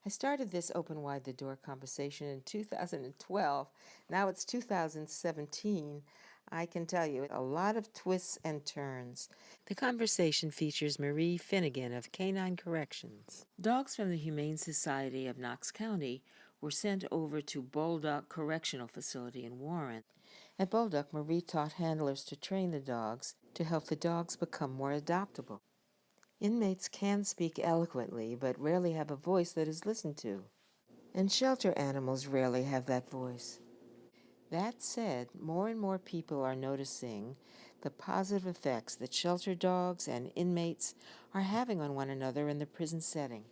I started this Open Wide the Door conversation in 2012. Now it's 2017. I can tell you a lot of twists and turns. The conversation features Marie Finnegan of Canine Corrections. Dogs from the Humane Society of Knox County were sent over to Bolduc Correctional Facility in Warren. At Bolduc, Marie taught handlers to train the dogs to help the dogs become more adoptable. Inmates can speak eloquently, but rarely have a voice that is listened to. And shelter animals rarely have that voice. That said, more and more people are noticing the positive effects that shelter dogs and inmates are having on one another in the prison setting.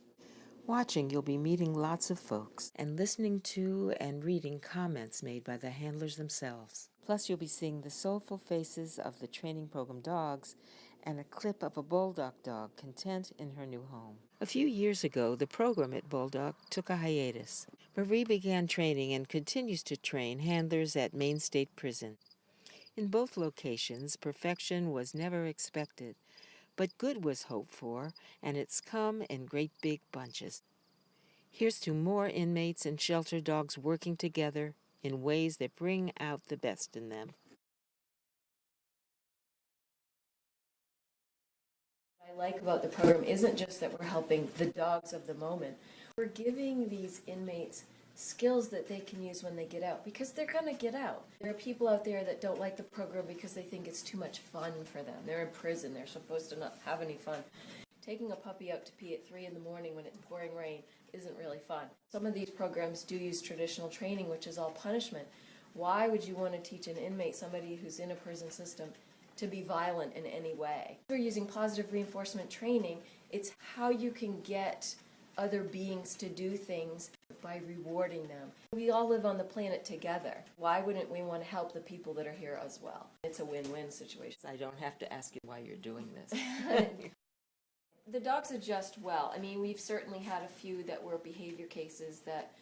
Watching, you'll be meeting lots of folks and listening to and reading comments made by the handlers themselves. Plus, you'll be seeing the soulful faces of the training program dogs and a clip of a Bolduc dog content in her new home. A few years ago, the program at Bolduc took a hiatus. Marie began training and continues to train handlers at Maine State Prison. In both locations, perfection was never expected, but good was hoped for, and it's come in great big bunches. Here's to more inmates and shelter dogs working together in ways that bring out the best in them. What I like about the program isn't just that we're helping the dogs of the moment. We're giving these inmates skills that they can use when they get out, because they're going to get out. There are people out there that don't like the program because they think it's too much fun for them. They're in prison. They're supposed to not have any fun. Taking a puppy out to pee at 3 in the morning when it's pouring rain isn't really fun. Some of these programs do use traditional training, which is all punishment. Why would you want to teach an inmate, somebody who's in a prison system, to be violent in any way? We're using positive reinforcement training. It's how you can get other beings to do things by rewarding them. We all live on the planet together. Why wouldn't we want to help the people that are here as well? It's a win-win situation. I don't have to ask you why you're doing this. The dogs adjust well. I mean, we've certainly had a few that were behavior cases that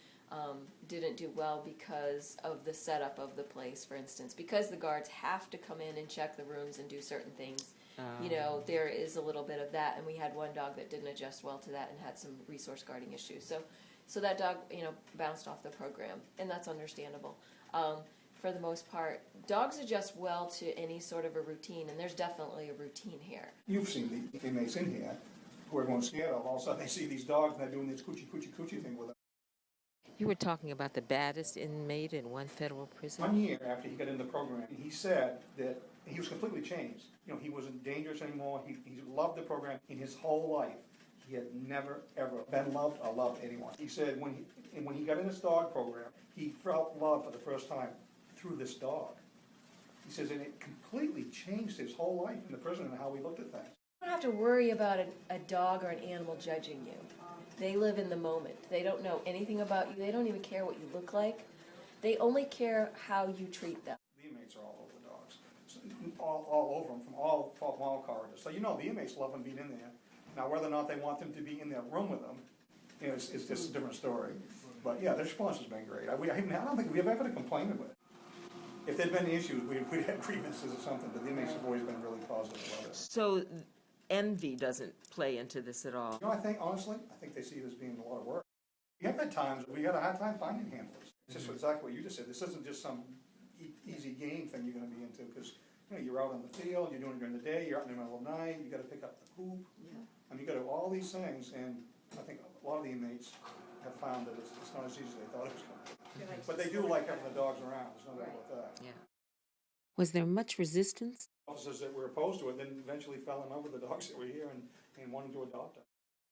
didn't do well because of the setup of the place, for instance. Because the guards have to come in and check the rooms and do certain things, you know, there is a little bit of that. And we had one dog that didn't adjust well to that and had some resource guarding issues. So that dog, you know, bounced off the program, and that's understandable. For the most part, dogs adjust well to any sort of a routine, and there's definitely a routine here. You've seen the inmates in here who everyone's scared of. All of a sudden they see these dogs and they're doing this coochie thing with them. You were talking about the baddest inmate in one federal prison? 1 year after he got in the program, he said that he was completely changed. You know, he wasn't dangerous anymore. He loved the program. In his whole life, he had never, ever been loved or loved anyone. He said when he got in this dog program, he felt love for the first time through this dog. He says, and it completely changed his whole life in the prison and how he looked at things. You don't have to worry about a dog or an animal judging you. They live in the moment. They don't know anything about you. They don't even care what you look like. They only care how you treat them. The inmates are all over the dogs, all over them, from all corridors. So you know the inmates love them being in there. Now whether or not they want them to be in that room with them, you know, it's just a different story. But yeah, their response has been great. I don't think we've ever had a complaint about it. If there'd been issues, we'd had grievances or something, but the inmates have always been really positive about it. So envy doesn't play into this at all? You know, honestly, I think they see it as being a lot of work. We have had times we had a hard time finding handlers. It's just exactly what you just said. This isn't just some easy game thing you're going to be into, because you know, you're out on the field, you're doing it during the day, you're out in the middle of the night, you got to pick up the poop. Yeah. I mean, you got to do all these things, and I think a lot of the inmates have found that it's not as easy as they thought it was going to be. But they do like having the dogs around. There's no doubt about that. Yeah. Was there much resistance? Officers that were opposed to it then eventually fell in love with the dogs that were here and wanted to adopt them.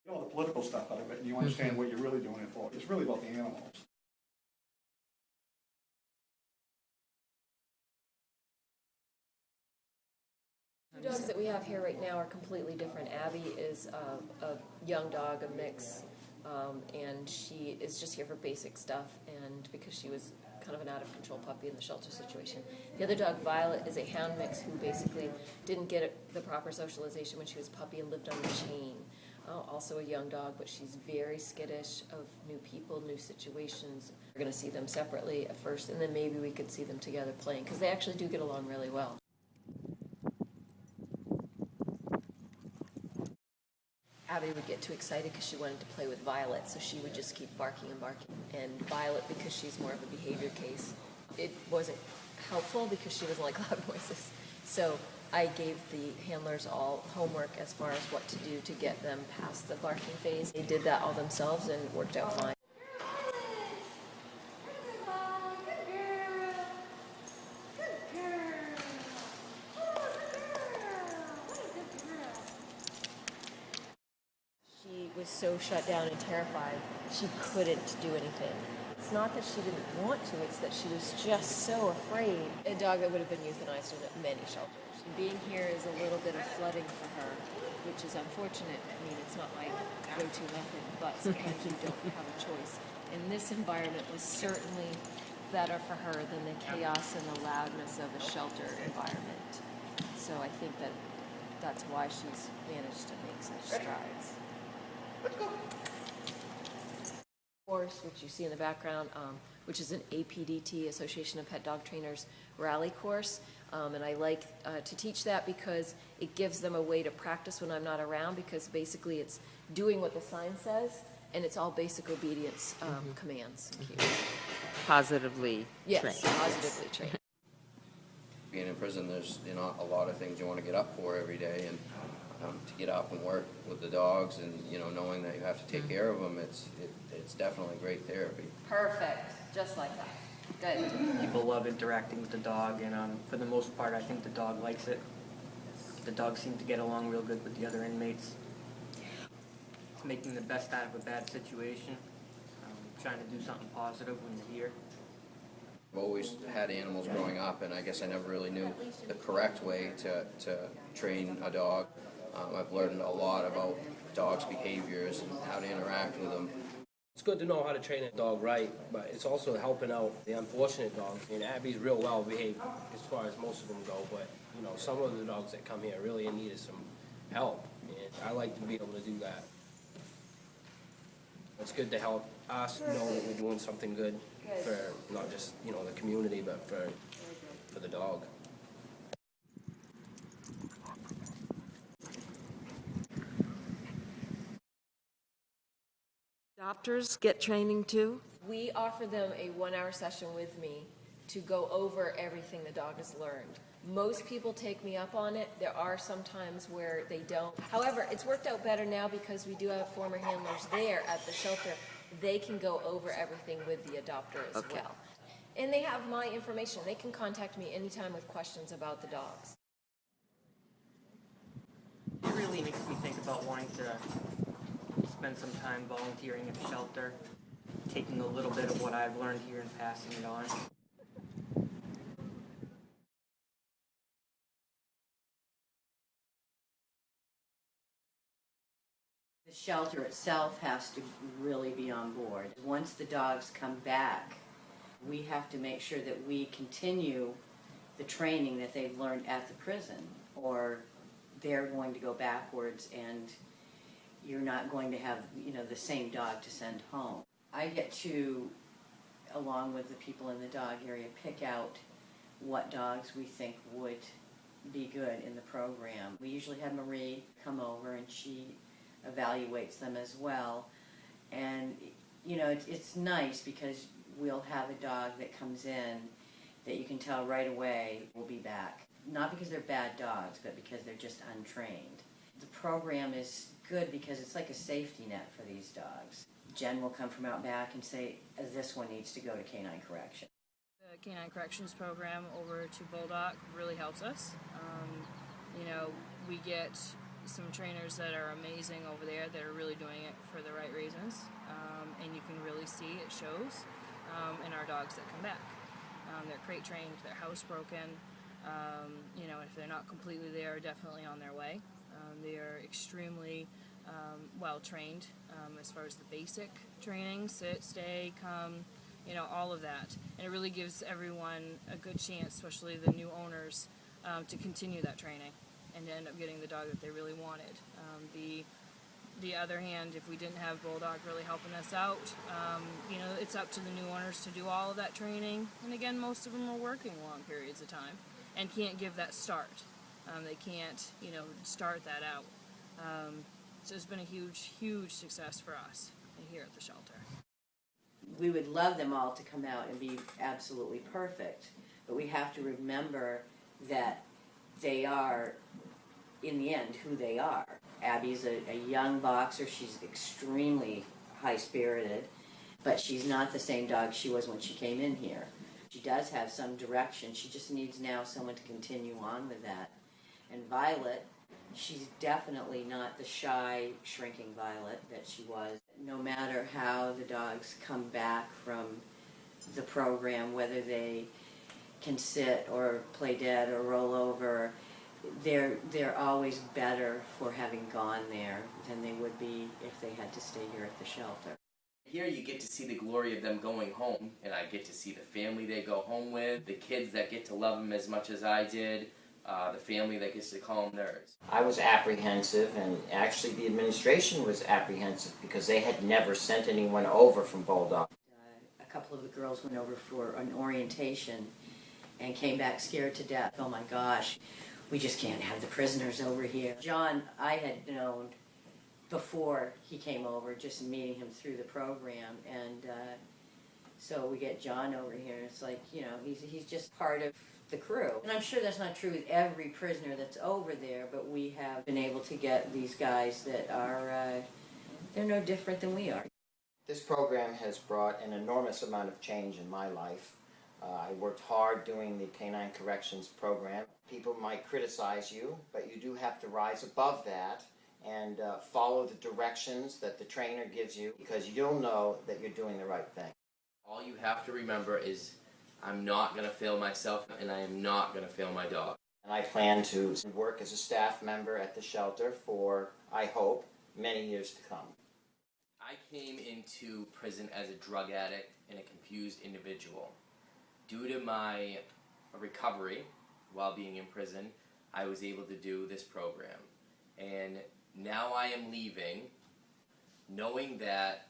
You know the political stuff out of it, and you understand what you're really doing it for. It's really about the animals. The dogs that we have here right now are completely different. Abby is a young dog, a mix, and she is just here for basic stuff, and because she was kind of an out-of-control puppy in the shelter situation. The other dog, Violet, is a hound mix who basically didn't get the proper socialization when she was a puppy and lived on the chain. Also a young dog, but she's very skittish of new people, new situations. We're going to see them separately at first, and then maybe we could see them together playing, because they actually do get along really well. Abby would get too excited because she wanted to play with Violet, so she would just keep barking and barking. And Violet, because she's more of a behavior case, it wasn't helpful because she doesn't like loud noises. So I gave the handlers all homework as far as what to do to get them past the barking phase. They did that all themselves and it worked out fine. She was so shut down and terrified, she couldn't do anything. It's not that she didn't want to, it's that she was just so afraid. A dog that would have been euthanized in many shelters. Being here is a little bit of flooding for her, which is unfortunate. I mean, it's not my go-to method, but sometimes you don't have a choice. And this environment was certainly better for her than the chaos and the loudness of a shelter environment. So I think that that's why she's managed to make such strides. Let's go. Course, which you see in the background, which is an APDT, Association of Pet Dog Trainers rally course. And I like to teach that because it gives them a way to practice when I'm not around, because basically it's doing what the sign says, and it's all basic obedience commands. Positively trained. Yes, positively trained. Being in prison, there's a lot of things you want to get up for every day, and to get up and work with the dogs, and knowing that you have to take care of them, it's definitely great therapy. Perfect, just like that. Good. People love interacting with the dog, and for the most part, I think the dog likes it. The dogs seem to get along real good with the other inmates. Making the best out of a bad situation, trying to do something positive when you're here. I've always had animals growing up, and I guess I never really knew the correct way to train a dog. I've learned a lot about dogs' behaviors and how to interact with them. It's good to know how to train a dog right, but it's also helping out the unfortunate dogs. I mean, Abby's real well behaved as far as most of them go, but some of the dogs that come here really in need of some help, and I like to be able to do that. It's good to help us know that we're doing something good for not just the community, but for the dog. Adopters get training too? We offer them a 1-hour session with me to go over everything the dog has learned. Most people take me up on it. There are some times where they don't. However, it's worked out better now because we do have former handlers there at the shelter. They can go over everything with the adopter as well. And they have my information. They can contact me anytime with questions about the dogs. It really makes me think about wanting to spend some time volunteering at the shelter, taking a little bit of what I've learned here and passing it on. The shelter itself has to really be on board. Once the dogs come back, we have to make sure that we continue the training that they've learned at the prison, or they're going to go backwards and you're not going to have, the same dog to send home. I get to, along with the people in the dog area, pick out what dogs we think would be good in the program. We usually have Marie come over and she evaluates them as well. And, it's nice because we'll have a dog that comes in that you can tell right away will be back. Not because they're bad dogs, but because they're just untrained. The program is good because it's like a safety net for these dogs. Jen will come from out back and say, this one needs to go to canine correction. The canine corrections program over to Bolduc really helps us. We get some trainers that are amazing over there that are really doing it for the right reasons, and you can really see it shows in our dogs that come back. They're crate trained, they're housebroken. If they're not completely there, definitely on their way. They are extremely well trained as far as the basic training, sit, stay, come, all of that. And it really gives everyone a good chance, especially the new owners, to continue that training and to end up getting the dog that they really wanted. The other hand, if we didn't have Bolduc really helping us out, it's up to the new owners to do all of that training. And again, most of them are working long periods of time and can't give that start. They can't, start that out. So it's been a huge, huge success for us here at the shelter. We would love them all to come out and be absolutely perfect, but we have to remember that they are, in the end, who they are. Abby's a young boxer. She's extremely high-spirited, but she's not the same dog she was when she came in here. She does have some direction. She just needs now someone to continue on with that. And Violet, she's definitely not the shy, shrinking Violet that she was. No matter how the dogs come back from the program, whether they can sit or play dead or roll over, they're always better for having gone there than they would be if they had to stay here at the shelter. Here you get to see the glory of them going home, and I get to see the family they go home with, the kids that get to love them as much as I did, the family that gets to call them theirs. I was apprehensive, and actually the administration was apprehensive because they had never sent anyone over from Bolduc. A couple of the girls went over for an orientation and came back scared to death. Oh my gosh, we just can't have the prisoners over here. John, I had known before he came over, just meeting him through the program, and so we get John over here, and it's like, you know, he's just part of the crew. And I'm sure that's not true with every prisoner that's over there, but we have been able to get these guys that are, they're no different than we are. This program has brought an enormous amount of change in my life. I worked hard doing the Canine Corrections program. People might criticize you, but you do have to rise above that and follow the directions that the trainer gives you, because you'll know that you're doing the right thing. All you have to remember is I'm not going to fail myself, and I am not going to fail my dog. And I plan to work as a staff member at the shelter for, I hope, many years to come. I came into prison as a drug addict and a confused individual. Due to my recovery while being in prison, I was able to do this program. And now I am leaving knowing that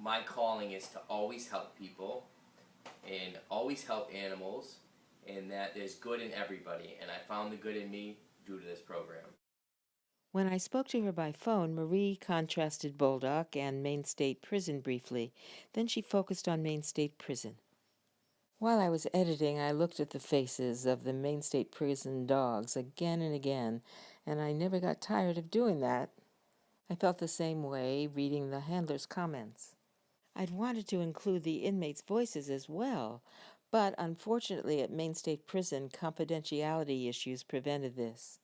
my calling is to always help people and always help animals, and that there's good in everybody, and I found the good in me due to this program. When I spoke to her by phone, Marie contrasted Bolduc and Maine State Prison briefly. Then she focused on Maine State Prison. While I was editing, I looked at the faces of the Maine State Prison dogs again and again, and I never got tired of doing that. I felt the same way reading the handlers' comments. I'd wanted to include the inmates' voices as well, but unfortunately at Maine State Prison, confidentiality issues prevented this.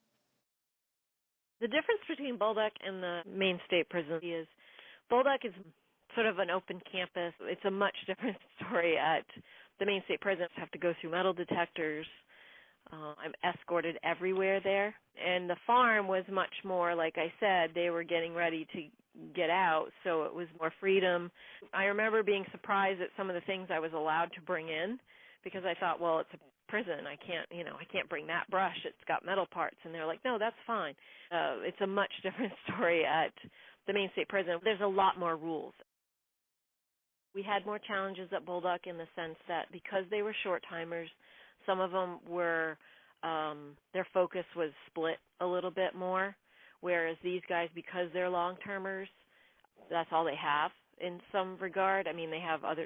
The difference between Bolduc and the Maine State Prison is Bolduc is sort of an open campus. It's a much different story at the Maine State Prison. I have to go through metal detectors. I'm escorted everywhere there. And the farm was much more, like I said, they were getting ready to get out, so it was more freedom. I remember being surprised at some of the things I was allowed to bring in, because I thought, well, it's a prison. I can't bring that brush. It's got metal parts. And they're like, no, that's fine. It's a much different story at the Maine State Prison. There's a lot more rules. We had more challenges at Bolduc in the sense that because they were short-timers, some of them were, their focus was split a little bit more, whereas these guys, because they're long-termers, that's all they have in some regard. I mean,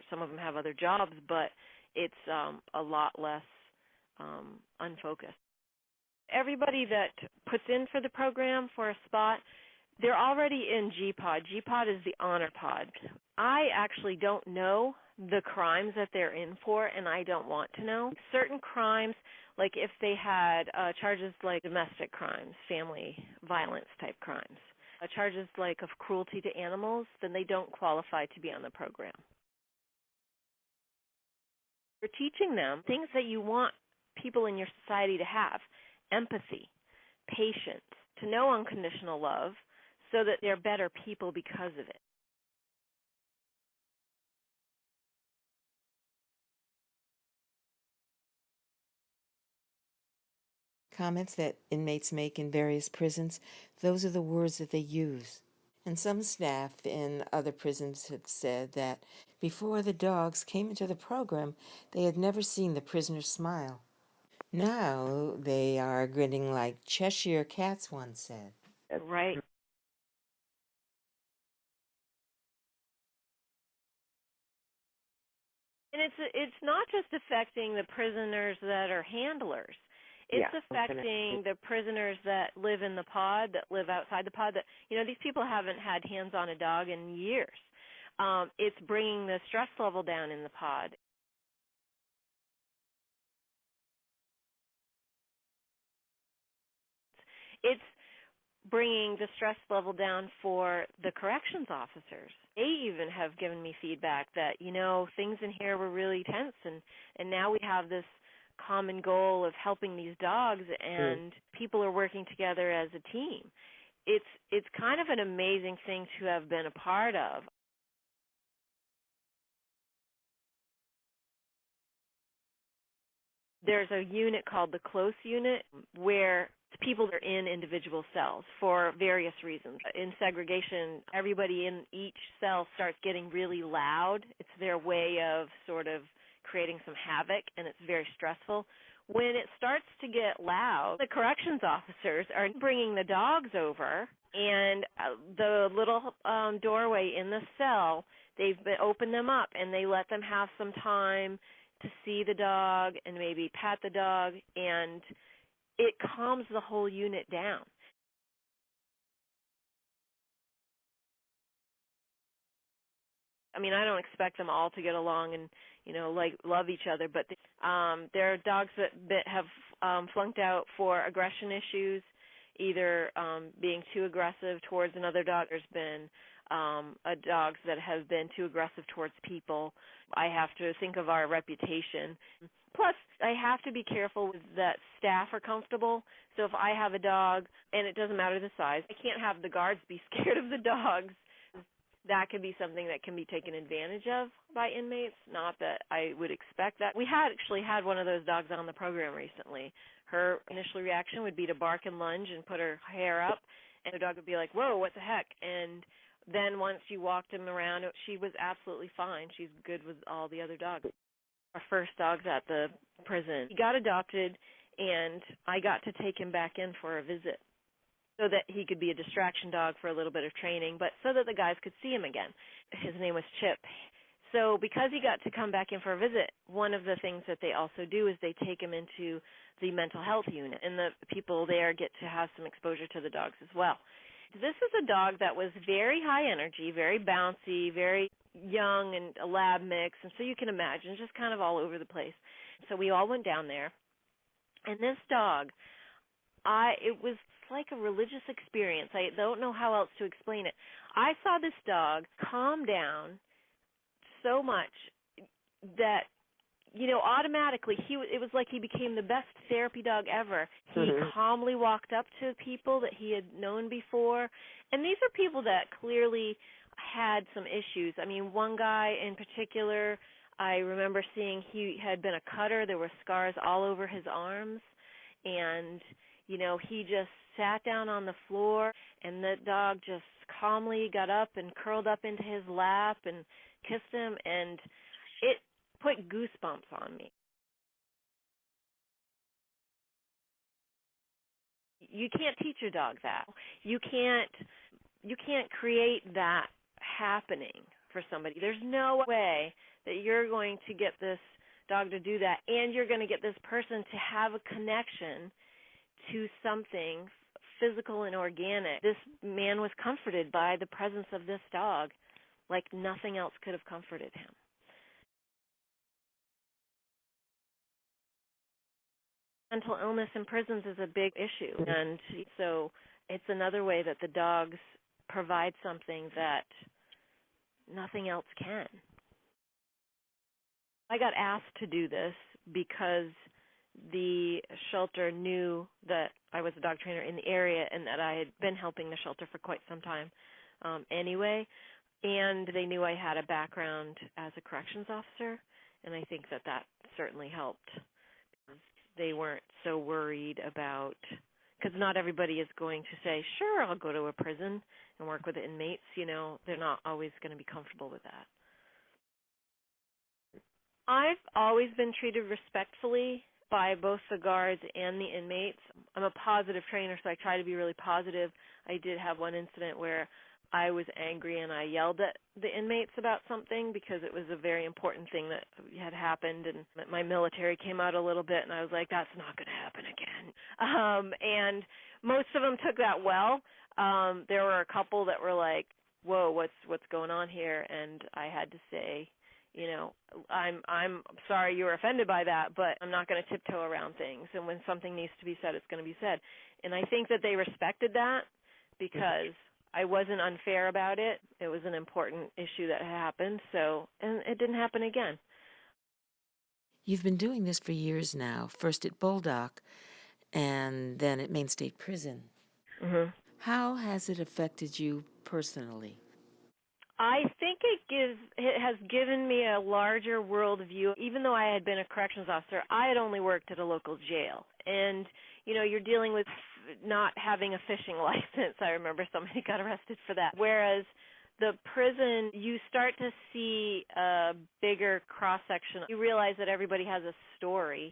some of them have other jobs, but it's a lot less unfocused. Everybody that puts in for the program for a spot, they're already in G-Pod. G-Pod is the honor pod. I actually don't know the crimes that they're in for, and I don't want to know. Certain crimes, like if they had charges like domestic crimes, family violence type crimes, charges like of cruelty to animals, then they don't qualify to be on the program. We're teaching them things that you want people in your society to have: empathy, patience, to know unconditional love, so that they're better people because of it. Comments that inmates make in various prisons, those are the words that they use. And some staff in other prisons have said that before the dogs came into the program, they had never seen the prisoners smile. Now they are grinning like Cheshire cats, one said. Right. And it's not just affecting the prisoners that are handlers. It's affecting the prisoners that live in the pod, that live outside the pod. That these people haven't had hands on a dog in years. It's bringing the stress level down in the pod. It's bringing the stress level down for the corrections officers. They even have given me feedback that, things in here were really tense, and now we have this common goal of helping these dogs, and people are working together as a team. It's kind of an amazing thing to have been a part of. There's a unit called the close unit where people are in individual cells for various reasons. In segregation, everybody in each cell starts getting really loud. It's their way of sort of creating some havoc, and it's very stressful. When it starts to get loud, the corrections officers are bringing the dogs over, and the little doorway in the cell, they've opened them up, and they let them have some time to see the dog and maybe pat the dog, and it calms the whole unit down. I mean, I don't expect them all to get along and, love each other, but there are dogs that have flunked out for aggression issues, either being too aggressive towards another dog. There's been dogs that have been too aggressive towards people. I have to think of our reputation. Plus, I have to be careful that staff are comfortable. So if I have a dog, and it doesn't matter the size, I can't have the guards be scared of the dogs. That could be something that can be taken advantage of by inmates, not that I would expect that. We actually had one of those dogs on the program recently. Her initial reaction would be to bark and lunge and put her hair up, and the dog would be like, whoa, what the heck? And then once you walked him around, she was absolutely fine. She's good with all the other dogs. Our first dog's at the prison. He got adopted, and I got to take him back in for a visit so that he could be a distraction dog for a little bit of training, but so that the guys could see him again. His name was Chip. So because he got to come back in for a visit, one of the things that they also do is they take him into the mental health unit, and the people there get to have some exposure to the dogs as well. This is a dog that was very high energy, very bouncy, very young, and a lab mix, and so you can imagine, just kind of all over the place. So we all went down there, and this dog, it was like a religious experience. I don't know how else to explain it. I saw this dog calm down so much that, automatically it was like he became the best therapy dog ever. He calmly walked up to people that he had known before, and these are people that clearly had some issues. I mean, one guy in particular, I remember seeing he had been a cutter. There were scars all over his arms, and he just sat down on the floor, and the dog just calmly got up and curled up into his lap and kissed him, and it put goosebumps on me. You can't teach a dog that. You can't create that happening for somebody. There's no way that you're going to get this dog to do that, and you're going to get this person to have a connection to something physical and organic. This man was comforted by the presence of this dog like nothing else could have comforted him. Mental illness in prisons is a big issue, and so it's another way that the dogs provide something that nothing else can. I got asked to do this because the shelter knew that I was a dog trainer in the area and that I had been helping the shelter for quite some time anyway, and they knew I had a background as a corrections officer, and I think that certainly helped. They weren't so worried about, because not everybody is going to say, sure, I'll go to a prison and work with the inmates. They're not always going to be comfortable with that. I've always been treated respectfully by both the guards and the inmates. I'm a positive trainer, so I try to be really positive. I did have one incident where I was angry and I yelled at the inmates about something because it was a very important thing that had happened, and my military came out a little bit, and I was like, that's not going to happen again. And most of them took that well. There were a couple that were like, whoa, what's going on here? And I had to say, I'm sorry you were offended by that, but I'm not going to tiptoe around things. And when something needs to be said, it's going to be said. And I think that they respected that because I wasn't unfair about it. It was an important issue that happened, and it didn't happen again. You've been doing this for years now, first at Bolduc and then at Maine State Prison. Mm-hmm. How has it affected you personally? I think it has given me a larger world view. Even though I had been a corrections officer, I had only worked at a local jail. And, you're dealing with not having a fishing license. I remember somebody got arrested for that. Whereas the prison, you start to see a bigger cross-section. You realize that everybody has a story.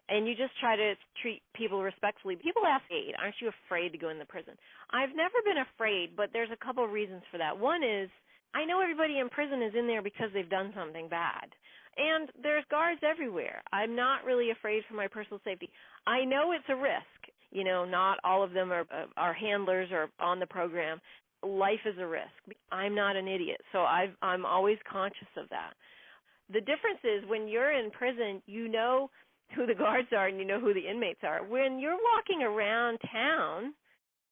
And you just try to treat people respectfully. People ask, hey, aren't you afraid to go in the prison? I've never been afraid, but there's a couple reasons for that. One is, I know everybody in prison is in there because they've done something bad. And there's guards everywhere. I'm not really afraid for my personal safety. I know it's a risk. Not all of them are handlers or on the program. Life is a risk. I'm not an idiot, so I'm always conscious of that. The difference is when you're in prison, you know who the guards are and you know who the inmates are. When you're walking around town,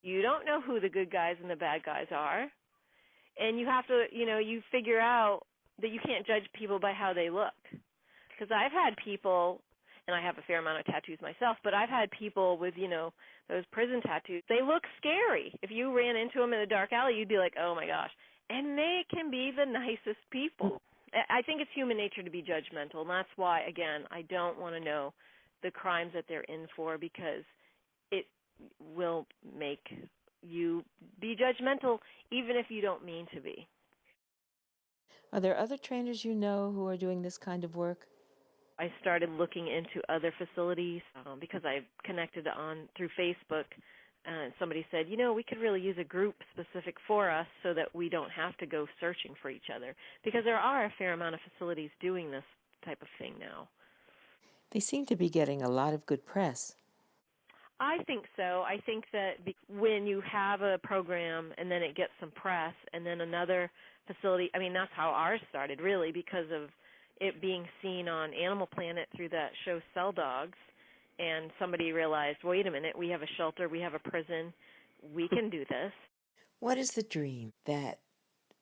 you don't know who the good guys and the bad guys are. And you have to, you figure out that you can't judge people by how they look. Because I've had people, and I have a fair amount of tattoos myself, but I've had people with, those prison tattoos. They look scary. If you ran into them in a dark alley, you'd be like, oh my gosh. And they can be the nicest people. I think it's human nature to be judgmental, and that's why, again, I don't want to know the crimes that they're in for, because it will make you be judgmental even if you don't mean to be. Are there other trainers you know who are doing this kind of work? I started looking into other facilities because I connected through Facebook, and somebody said, we could really use a group specific for us so that we don't have to go searching for each other, because there are a fair amount of facilities doing this type of thing now. They seem to be getting a lot of good press. I think so. I think that when you have a program and then it gets some press and then another facility, that's how ours started, really, because of it being seen on Animal Planet through that show Cell Dogs, and somebody realized, wait a minute, we have a shelter, we have a prison, we can do this. What is the dream that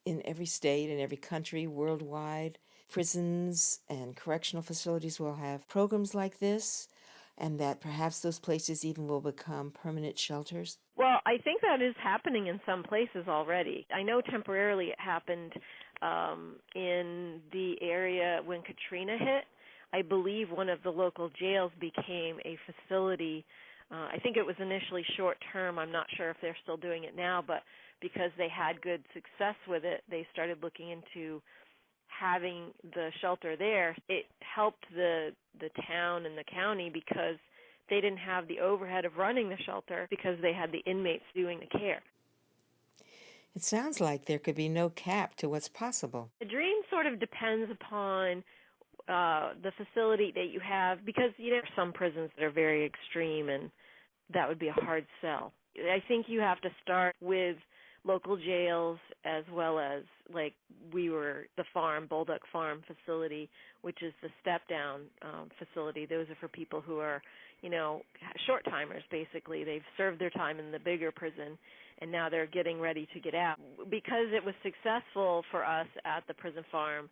in every state, in every country, worldwide, prisons and correctional facilities will have programs like this, and that perhaps those places even will become permanent shelters? Well, I think that is happening in some places already. I know temporarily it happened in the area when Katrina hit. I believe one of the local jails became a facility. I think it was initially short-term. I'm not sure if they're still doing it now, but because they had good success with it, they started looking into having the shelter there. It helped the town and the county because they didn't have the overhead of running the shelter because they had the inmates doing the care. It sounds like there could be no cap to what's possible. The dream sort of depends upon the facility that you have, because there are some prisons that are very extreme, and that would be a hard sell. I think you have to start with local jails, as well as, like, we were the Bolduc Farm facility, which is the step-down facility. Those are for people who are, short-timers, basically. They've served their time in the bigger prison, and now they're getting ready to get out. Because it was successful for us at the prison farm,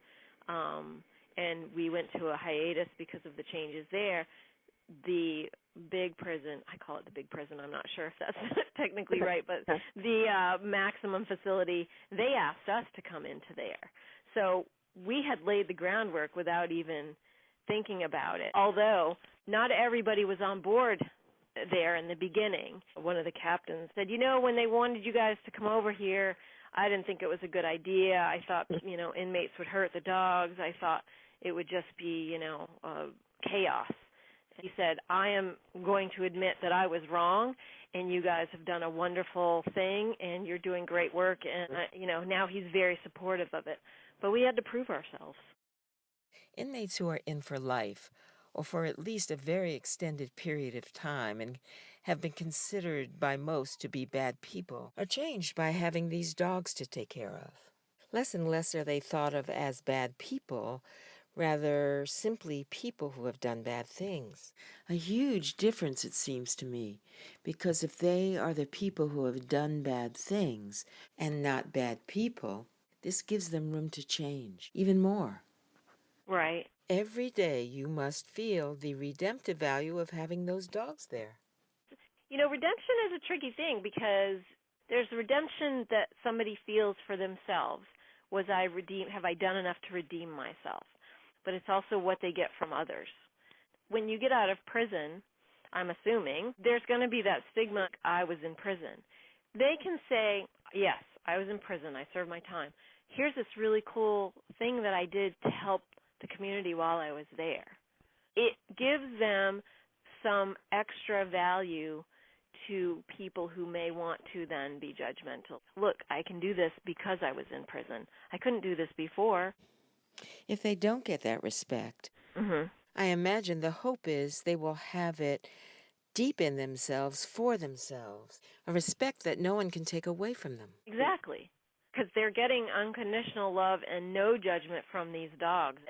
and we went to a hiatus because of the changes there, the big prison, I call it the big prison, I'm not sure if that's technically right, but the maximum facility, they asked us to come into there. So we had laid the groundwork without even thinking about it, although not everybody was on board there in the beginning. One of the captains said, when they wanted you guys to come over here, I didn't think it was a good idea. I thought, inmates would hurt the dogs. I thought it would just be, chaos. He said, I am going to admit that I was wrong, and you guys have done a wonderful thing, and you're doing great work, and, now he's very supportive of it. But we had to prove ourselves. Inmates who are in for life, or for at least a very extended period of time, and have been considered by most to be bad people, are changed by having these dogs to take care of. Less and less are they thought of as bad people, rather simply people who have done bad things. A huge difference, it seems to me, because if they are the people who have done bad things and not bad people, this gives them room to change even more. Right. Every day you must feel the redemptive value of having those dogs there. Redemption is a tricky thing because there's redemption that somebody feels for themselves. Have I done enough to redeem myself? But it's also what they get from others. When you get out of prison, I'm assuming, there's going to be that stigma, I was in prison. They can say, yes, I was in prison, I served my time. Here's this really cool thing that I did to help the community while I was there. It gives them some extra value to people who may want to then be judgmental. Look, I can do this because I was in prison. I couldn't do this before. If they don't get that respect, I imagine the hope is they will have it deep in themselves for themselves, a respect that no one can take away from them. Exactly, because they're getting unconditional love and no judgment from these dogs.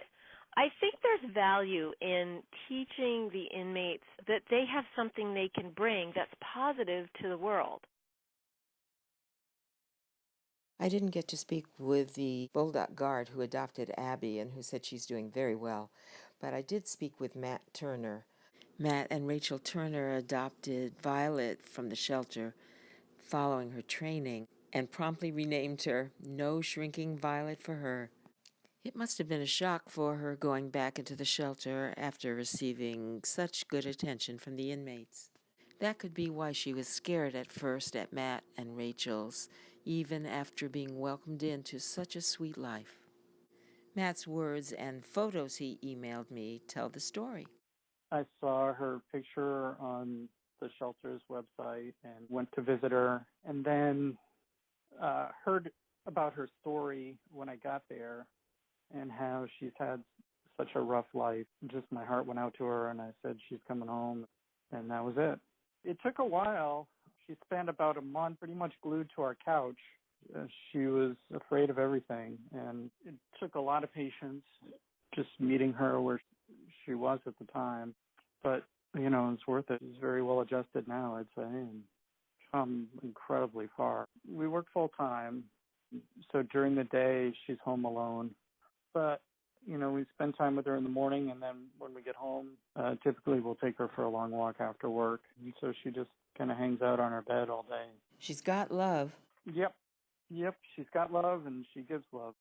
I think there's value in teaching the inmates that they have something they can bring that's positive to the world. I didn't get to speak with the Bolduc guard who adopted Abby and who said she's doing very well, but I did speak with Matt Turner. Matt and Rachel Turner adopted Violet from the shelter following her training and promptly renamed her No Shrinking Violet for her. It must have been a shock for her going back into the shelter after receiving such good attention from the inmates. That could be why she was scared at first at Matt and Rachel's, even after being welcomed into such a sweet life. Matt's words and photos he emailed me tell the story. I saw her picture on the shelter's website and went to visit her, and then heard about her story when I got there and how she's had such a rough life. Just my heart went out to her, and I said she's coming home, and that was it. It took a while. She spent about a month pretty much glued to our couch. She was afraid of everything, and it took a lot of patience just meeting her where she was at the time. But, it's worth it. She's very well adjusted now, I'd say, and come incredibly far. We work full time, so during the day she's home alone. But, we spend time with her in the morning, and then when we get home, typically we'll take her for a long walk after work. And so she just kind of hangs out on her bed all day. She's got love. Yep, she's got love, and she gives love.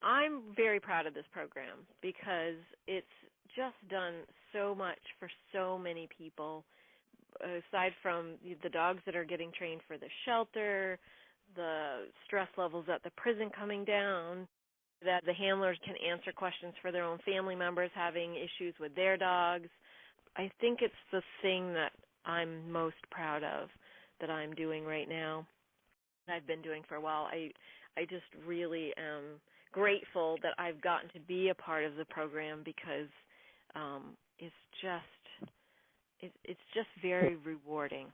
I'm very proud of this program because it's just done so much for so many people. Aside from the dogs that are getting trained for the shelter, the stress levels at the prison coming down, that the handlers can answer questions for their own family members having issues with their dogs. I think it's the thing that I'm most proud of that I'm doing right now. I've been doing for a while. I just really am grateful that I've gotten to be a part of the program because it's just very rewarding.